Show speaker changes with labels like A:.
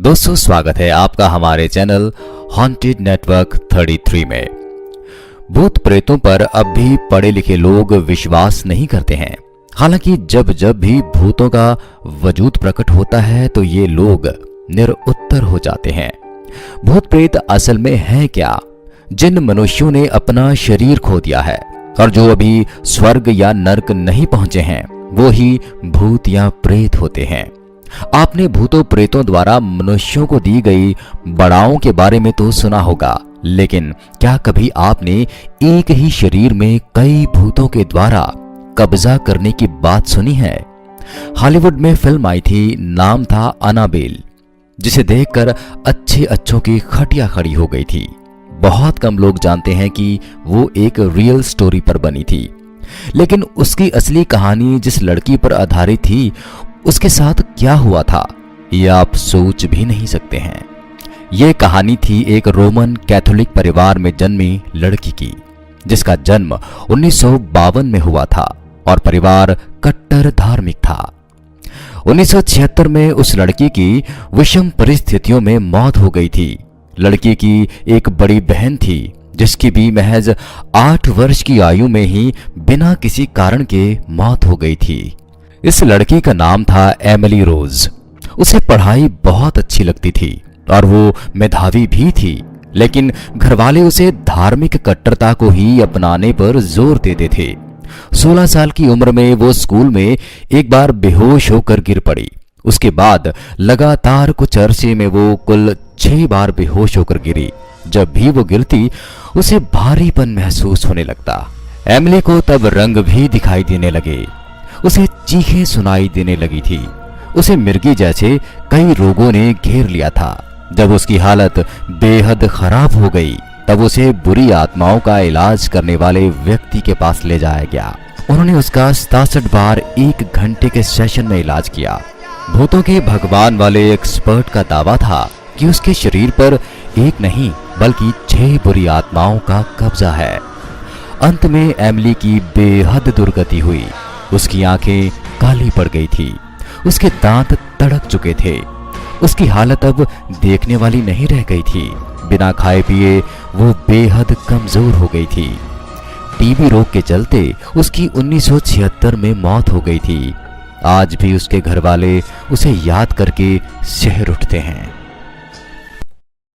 A: दोस्तों स्वागत है आपका हमारे चैनल हॉन्टेड नेटवर्क 33 में। भूत प्रेतों पर अब भी पढ़े लिखे लोग विश्वास नहीं करते हैं। हालांकि जब जब भी भूतों का वजूद प्रकट होता है तो ये लोग निरुत्तर हो जाते हैं। भूत प्रेत असल में है क्या? जिन मनुष्यों ने अपना शरीर खो दिया है और जो अभी स्वर्ग या नर्क नहीं पहुंचे हैं वो ही भूत या प्रेत होते हैं। आपने भूतों प्रेतों द्वारा मनुष्यों को दी गई बड़ाओं के बारे में तो सुना होगा, लेकिन क्या कभी आपने एक ही शरीर में कई भूतों के द्वारा कब्जा करने की बात सुनी है? हॉलीवुड में फिल्म आई थी, नाम था अनाबेल, जिसे देखकर अच्छों की खटिया खड़ी हो गई थी। बहुत कम लोग जानते हैं कि वो एक रियल स्टोरी पर बनी थी, लेकिन उसकी असली कहानी जिस लड़की पर आधारित थी उसके साथ क्या हुआ था ये आप सोच भी नहीं सकते हैं। ये कहानी थी एक रोमन कैथोलिक परिवार में जन्मी लड़की की, जिसका जन्म 1952 में हुआ था और परिवार कट्टर धार्मिक था। 1976 में उस लड़की की विषम परिस्थितियों में मौत हो गई थी। लड़की की एक बड़ी बहन थी जिसकी भी महज 8 वर्ष की आयु में ही बिना किसी कारण के मौत हो गई थी। इस लड़की का नाम था एमिली रोज। उसे पढ़ाई बहुत अच्छी लगती थी और वो मेधावी भी थी, लेकिन घरवाले उसे धार्मिक कट्टरता को ही अपनाने पर जोर देते थे। 16 साल की उम्र में वो स्कूल में एक बार बेहोश होकर गिर पड़ी। उसके बाद लगातार कुछ अरसे में वो कुल 6 बार बेहोश होकर गिरी। जब भी वो गिरती उसे भारीपन महसूस होने लगता। एमिली को तब रंग भी दिखाई देने लगे। उसे चीखें सुनाई देने लगी थी। उसे मिर्गी जैसे कई रोगों ने घेर लिया था। जब उसकी हालत बेहद खराब हो गई तब उसे बुरी आत्माओं का इलाज करने वाले व्यक्ति के पास ले जाया गया। उन्होंने उसका 67 बार 1 घंटे के सेशन में इलाज किया। भूतों के भगवान वाले एक्सपर्ट का दावा था कि उसके शरीर पर एक नहीं बल्कि 6 बुरी आत्माओं का कब्जा है। अंत में एमिली की बेहद दुर्गति हुई। उसकी आंखें काली पड़ गई थी, उसके दांत तड़क चुके थे, उसकी हालत अब देखने वाली नहीं रह गई थी। बिना खाए पिए वो बेहद कमजोर हो गई थी। टीबी रोग के चलते उसकी 1976 में मौत हो गई थी। आज भी उसके घरवाले उसे याद करके शहर उठते हैं।